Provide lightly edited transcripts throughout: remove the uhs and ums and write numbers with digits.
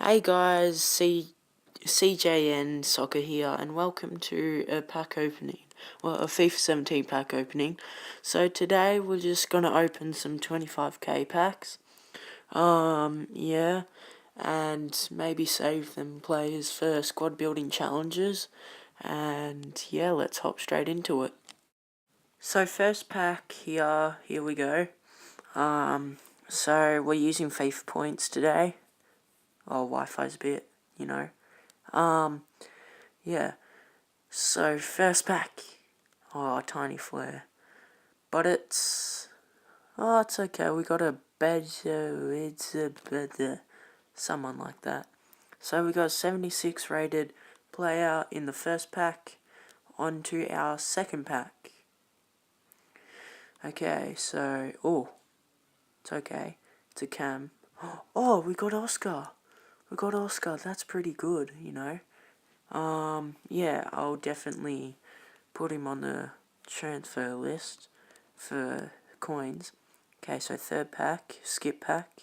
Hey guys, CJN Soccer here, and welcome to a pack opening. Well, a FIFA 17 pack opening. So today we're just gonna open some 25k packs. Yeah, and maybe save them players for squad building challenges. And yeah, let's hop straight into it. So first pack here we go. So we're using FIFA points today. Oh, Wi-Fi's a bit, you know. Yeah. So first pack. Oh, tiny flare. But it's okay. We got a someone like that. So we got a 76 rated player in the first pack. On to our second pack. Okay, so it's okay. It's a cam. Oh, we got Oscar. That's pretty good, you know. Yeah, I'll definitely put him on the transfer list for coins. Okay, so third pack, skip pack.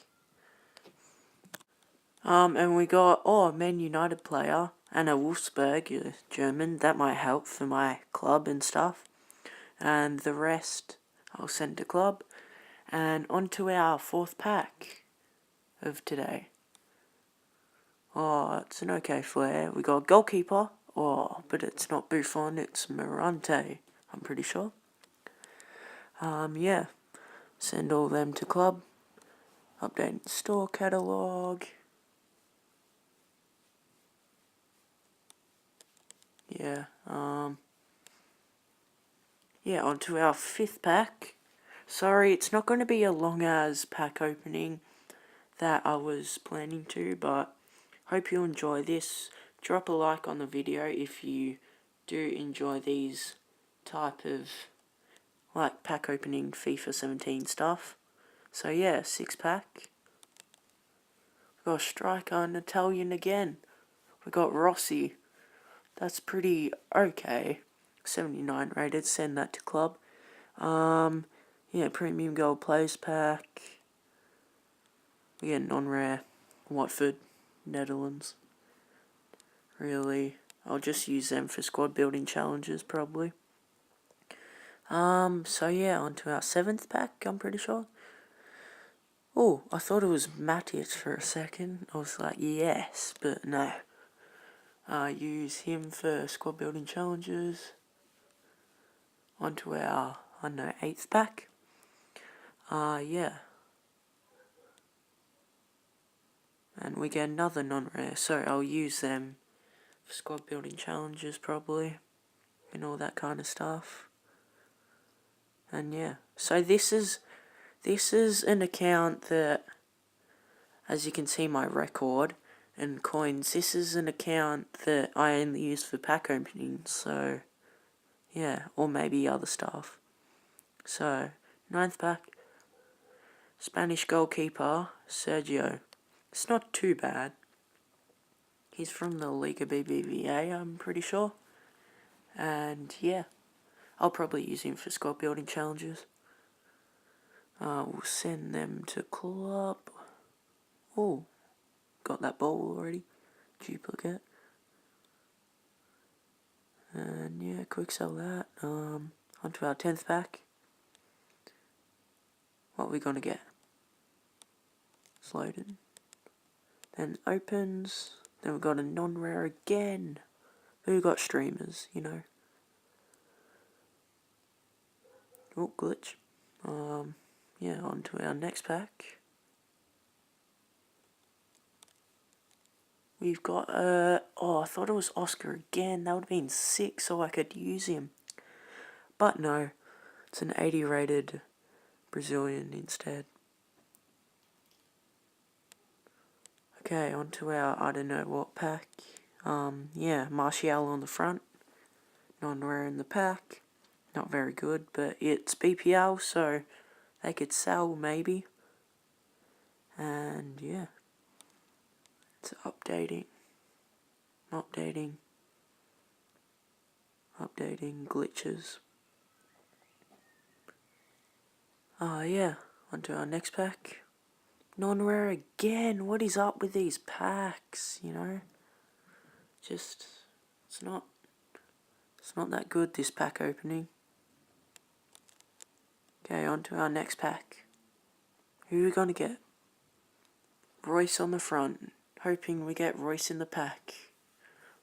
And we got, a Man United player and a Wolfsburg, German. That might help for my club and stuff. And the rest I'll send to club. And on to our fourth pack of today. Oh, it's an okay flare. We got a goalkeeper. Oh, but it's not Buffon, it's Morante, I'm pretty sure. Yeah. Send all them to club. Update store catalog. Yeah, yeah, on to our fifth pack. Sorry, it's not going to be a long as pack opening that I was planning to, but hope you enjoy this. Drop a like on the video if you do enjoy these type of like pack opening FIFA 17 stuff. So yeah, 6-pack. We got a striker and Italian again. We got Rossi. That's pretty okay. 79 rated, send that to club. Yeah, premium gold players pack. We get non-rare. Watford, Netherlands. Really, I'll just use them for squad building challenges probably. So yeah, on to our 7th pack, I'm pretty sure. Oh, I thought it was Matic for a second. I was like, yes, but no. Use him for squad building challenges. On to our, 8th pack. Yeah. And we get another non-rare, so I'll use them for squad building challenges probably. And all that kind of stuff. And yeah. So this is an account that, as you can see my record and coins, this is an account that I only use for pack openings, so yeah, or maybe other stuff. So, 9th pack, Spanish goalkeeper, Sergio. It's not too bad. He's from the Liga BBVA, I'm pretty sure. And yeah, I'll probably use him for squad building challenges. We'll send them to club. Oh, got that ball already. Duplicate. And yeah, quick sell that. Onto our 10th pack. What are we gonna get? It's loaded. Then opens. Then we've got a non-rare again. Who got streamers, you know? Oh, glitch. Yeah, on to our next pack. We've got, I thought it was Oscar again. That would have been sick so I could use him. But no, it's an 80 rated Brazilian instead. Okay, on to our, I don't know what pack. Yeah, Martial on the front. Non-rare in the pack. Not very good, but it's BPL, so they could sell maybe. And yeah, it's updating, glitches. Yeah, onto our next pack. Non-rare again. What is up with these packs, you know? Just, it's not that good, this pack opening. Okay, on to our next pack. Who are we gonna get? Royce on the front. Hoping we get Royce in the pack.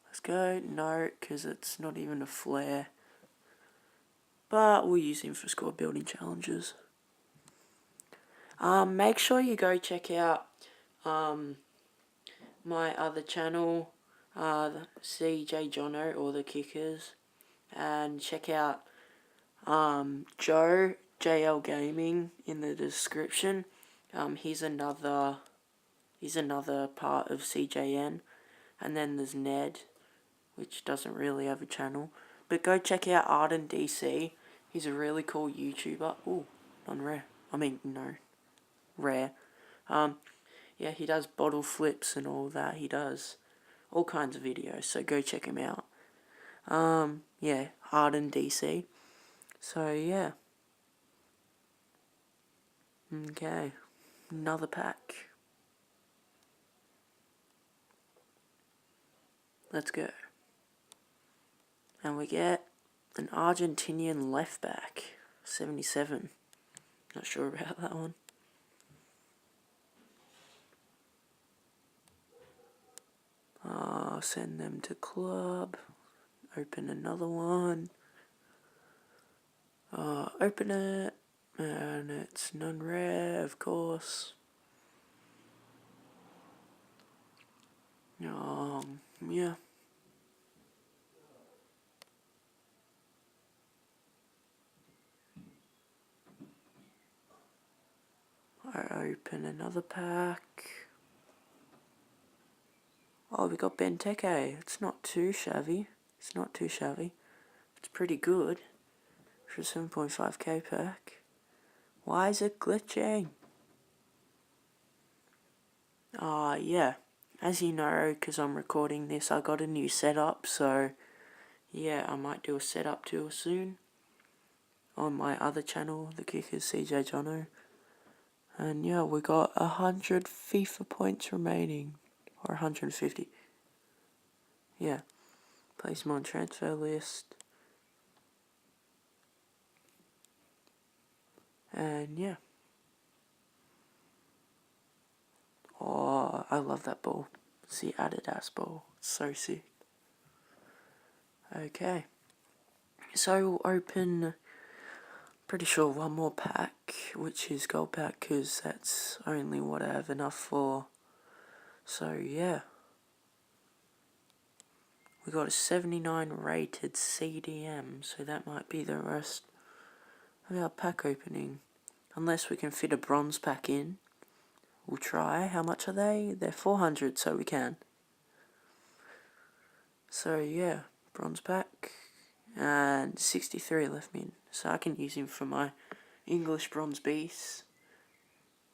Let's go. No, because it's not even a flare. But we'll use him for squad building challenges. Make sure you go check out my other channel, CJ Jono or the Kickers, and check out Joe JL Gaming in the description. He's another part of CJN, and then there's Ned, which doesn't really have a channel. But go check out Arden DC. He's a really cool YouTuber. Ooh, non-rare. I mean, no, rare. Yeah, he does bottle flips and all that. He does all kinds of videos, so go check him out. Yeah, Arden DC. So yeah. Okay, another pack. Let's go. And we get an Argentinian left back, 77. Not sure about that one. Send them to club. Open another one. Open it. And it's non-rare, of course. Yeah. I open another pack. Oh, we got Benteke. It's not too shabby. It's pretty good for a 7.5k pack. Why is it glitching? Yeah. As you know, because I'm recording this, I got a new setup, so yeah, I might do a setup tour soon on my other channel, the Kickers CJ Jono. And yeah, we got 100 FIFA points remaining, or 150. Yeah, place them on transfer list. And yeah. Oh, I love that ball. It's the Adidas ball. It's so sick. Okay. So we'll open, pretty sure, one more pack, which is gold pack, because that's only what I have enough for. So yeah. We got a 79 rated CDM, so that might be the rest of our pack opening. Unless we can fit a bronze pack in. We'll try. How much are they? They're 400, so we can. So yeah, bronze pack. And 63 left me in. So I can use him for my English bronze beast,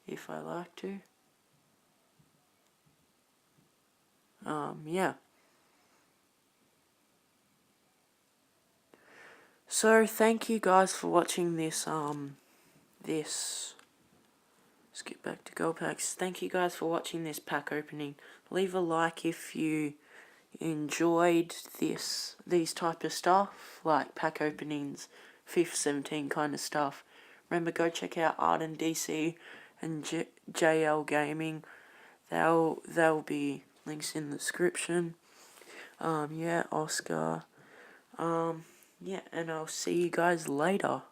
if I like to. Yeah. So thank you guys for watching this, let's get back to gold packs. Thank you guys for watching this pack opening. Leave a like if you enjoyed these type of stuff, like pack openings, FIFA 17 kind of stuff. Remember, go check out Arden DC and JL Gaming. They'll be links in the description. Yeah, Oscar. Yeah, and I'll see you guys later.